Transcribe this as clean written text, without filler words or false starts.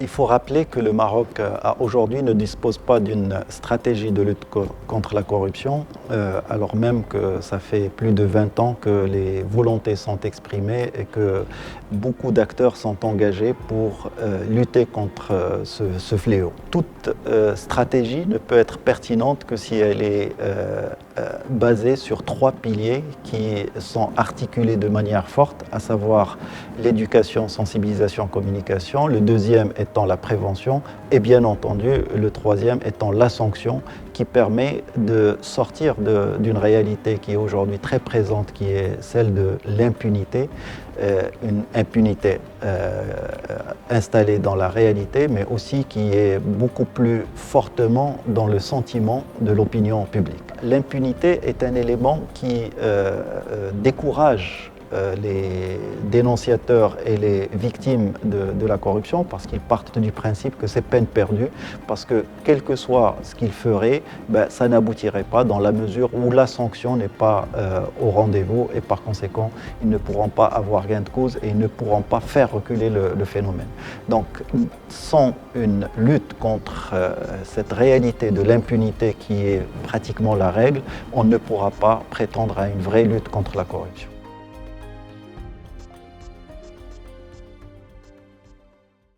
Il faut rappeler que le Maroc aujourd'hui ne dispose pas d'une stratégie de lutte contre la corruption, alors même que ça fait plus de 20 ans que les volontés sont exprimées et que beaucoup d'acteurs sont engagés pour lutter contre ce fléau. Toute stratégie ne peut être pertinente que si elle est basée sur 3 piliers qui sont articulés de manière forte, à savoir l'éducation, sensibilisation, communication. Le deuxième étant la prévention et bien entendu le troisième étant la sanction qui permet de sortir d'une réalité qui est aujourd'hui très présente, qui est celle de l'impunité, une impunité installée dans la réalité, mais aussi qui est beaucoup plus fortement dans le sentiment de l'opinion publique. L'impunité est un élément qui décourage les dénonciateurs et les victimes de la corruption parce qu'ils partent du principe que c'est peine perdue, parce que quel que soit ce qu'ils feraient, ça n'aboutirait pas dans la mesure où la sanction n'est pas au rendez-vous et par conséquent, ils ne pourront pas avoir gain de cause et ils ne pourront pas faire reculer le phénomène. Donc, sans une lutte contre cette réalité de l'impunité qui est pratiquement la règle, on ne pourra pas prétendre à une vraie lutte contre la corruption.